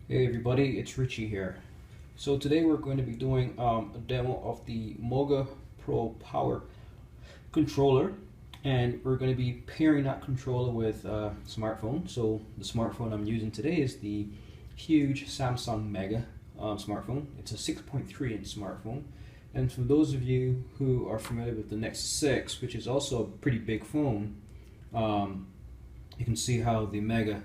Hey everybody, it's Richie here. So today we're going to be doing a demo of the MOGA Pro Power controller, and we're going to be pairing that controller with a smartphone. So the smartphone I'm using today is the huge Samsung Mega smartphone. It's a 6.3-inch smartphone, and for those of you who are familiar with the Nexus 6, which is also a pretty big phone, you can see how the Mega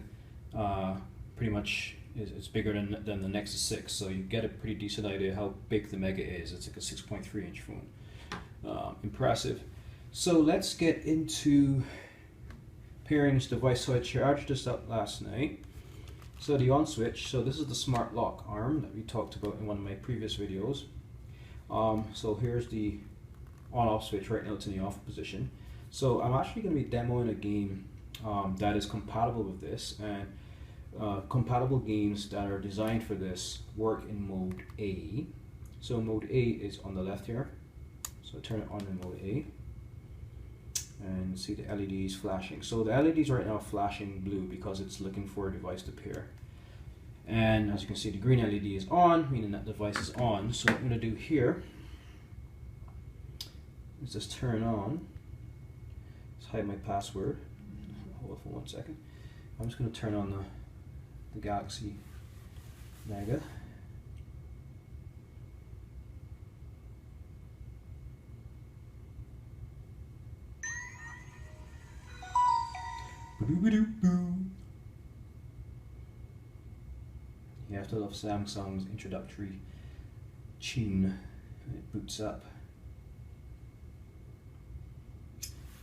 pretty much is bigger than the Nexus 6, so you get a pretty decent idea how big the Mega is. It's like a 6.3-inch phone. Impressive. So let's get into pairing this device. So I charged this up last night. So the on switch, so this is the smart lock arm that we talked about in one of my previous videos. So here's the on off switch. Right now it's in the off position. So I'm actually going to be demoing a game that is compatible with this, and compatible games that are designed for this work in mode A. So mode A is on the left here. So turn it on in mode A and see the LEDs flashing. So the LEDs right now are flashing blue because it's looking for a device to pair. And as you can see, the green LED is on, meaning that device is on. So what I'm going to do here is just turn on. Let's hide my password. Hold on for 1 second. I'm just going to turn on the Galaxy Mega. You have to love Samsung's introductory tune when it boots up.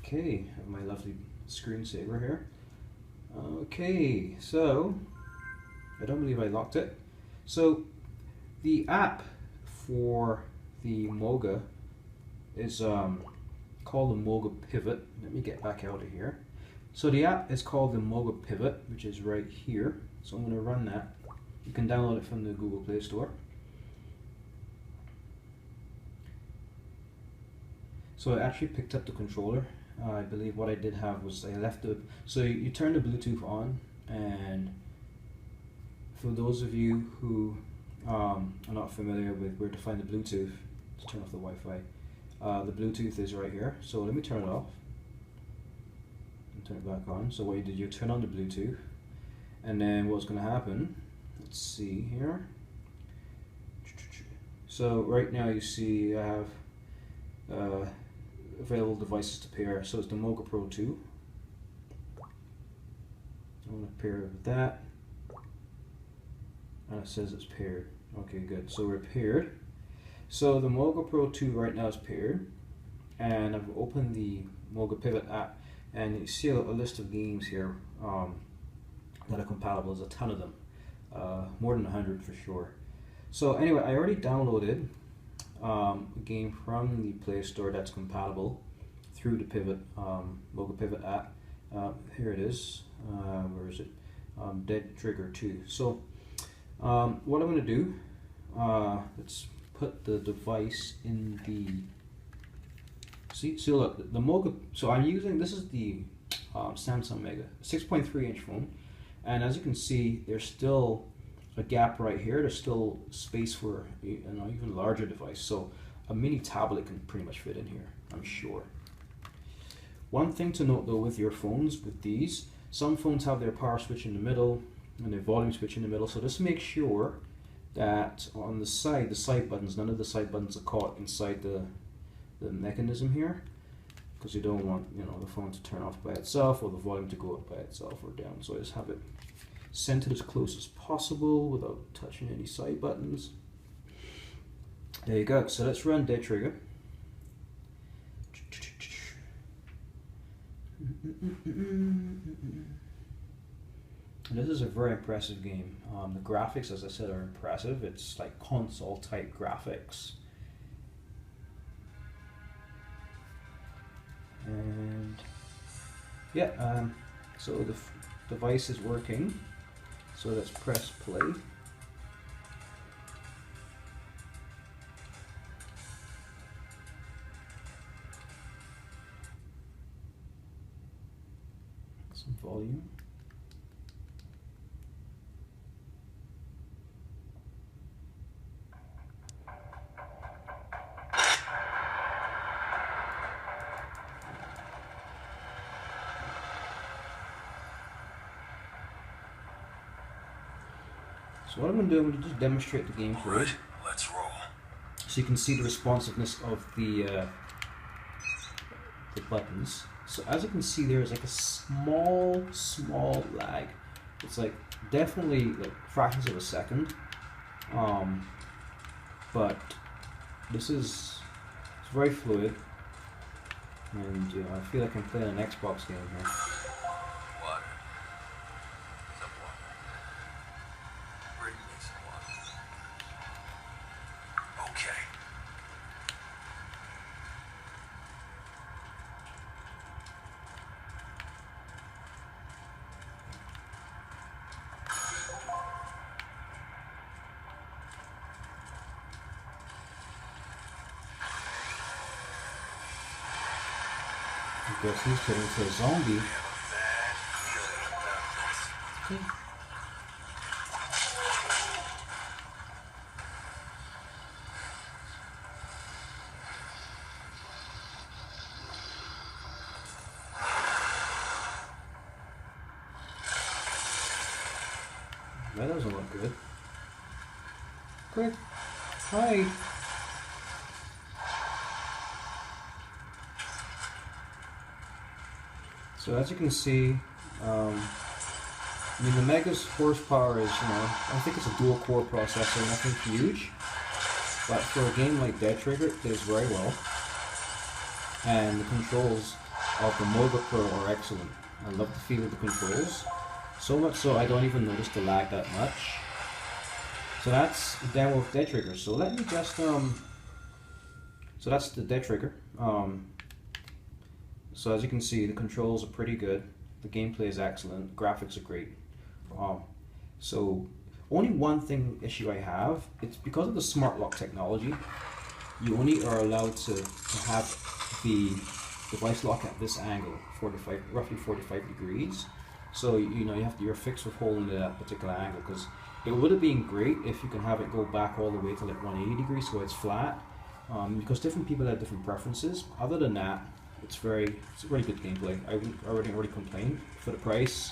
Okay, I have my lovely screensaver here. Okay, so I don't believe I locked it. So the app for the MOGA is called the MOGA Pivot. Let me get back out of here. So the app is called the MOGA Pivot, which is right here. So I'm going to run that. You can download it from the Google Play Store. So I actually picked up the controller. I believe what I did have was I left the, so you turn the Bluetooth on, and for those of you who are not familiar with where to find the Bluetooth to turn off the Wi-Fi, the Bluetooth is right here. So let me turn it off and turn it back on. So what you did, you turn on the Bluetooth, and then what's going to happen, let's see here. So right now you see I have available devices to pair. So it's the MOGA Pro 2. I want to pair it with that. And it says it's paired. Okay, good. So we're paired. So the MOGA Pro 2 right now is paired. And I've opened the MOGA Pivot app, and you see a list of games here that are compatible. There's a ton of them. More than 100 for sure. So anyway, I already downloaded a game from the Play Store that's compatible through the Pivot, MOGA Pivot app. Here it is. Where is it? Dead Trigger 2. So what I'm going to do, let's put the device in the, see look, the MOGA, so I'm using, this is the Samsung Mega, 6.3-inch phone, and as you can see, there's still a gap right here. There's still space for an even larger device, so a mini tablet can pretty much fit in here, I'm sure. One thing to note though with your phones, with these, some phones have their power switch in the middle and their volume switch in the middle, so just make sure that on the side buttons, none of the side buttons are caught inside the mechanism here, because you don't want, you know, the phone to turn off by itself or the volume to go up by itself or down. So I just have it centered as close as possible without touching any side buttons. There you go. So let's run Dead Trigger. This is a very impressive game. The graphics, as I said, are impressive. It's like console type graphics. And yeah, so the device is working. So let's press play. Some volume. So what I'm going to do, I'm going to just demonstrate the gameplay. Right, let's roll. So you can see the responsiveness of the buttons. So as you can see, there's like a small lag. It's like definitely like fractions of a second. But this is, it's very fluid, and you know, I feel like I'm playing an Xbox game here. Water. Some water. Bring me some water. Okay. I guess he's turning into a zombie. Okay. That doesn't look good. Quick, hide. So as you can see, I mean the Mega's horsepower is, you know, I think it's a dual core processor, nothing huge, but for a game like Dead Trigger, it does very well. And the controls of the MOGA Pro are excellent. I love the feel of the controls, so much so I don't even notice the lag that much. So that's the demo of Dead Trigger. So let me just so that's the Dead Trigger. So as you can see, the controls are pretty good. The gameplay is excellent. Graphics are great. So only one issue I have, it's because of the smart lock technology. You only are allowed to have the device lock at this angle, roughly 45 degrees. So you know you're fixed with holding it at that particular angle, because it would have been great if you can have it go back all the way to like 180 degrees so it's flat. Because different people have different preferences. Other than that, it's a really good gameplay. I wouldn't already complain for the price.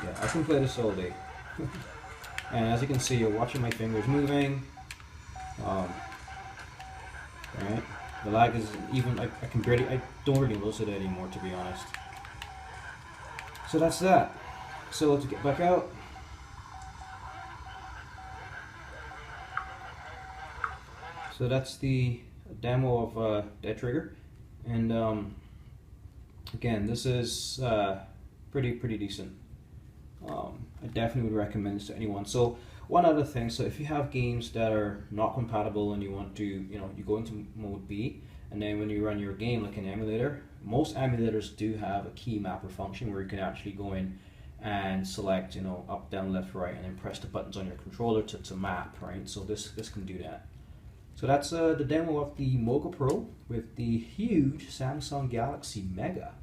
Yeah, I can play this all day. And as you can see, you're watching my fingers moving. Right, the lag is even. I don't really notice it anymore, to be honest. So that's that. So to get back out. So that's the demo of Dead Trigger, and again, this is pretty decent. I definitely would recommend this to anyone. So one other thing, so if you have games that are not compatible and you want to, you go into mode B, and then when you run your game like an emulator, most emulators do have a key mapper function where you can actually go in and select, up, down, left, right, and then press the buttons on your controller to map, right? So this can do that. So that's the demo of the MOGA Pro with the huge Samsung Galaxy Mega.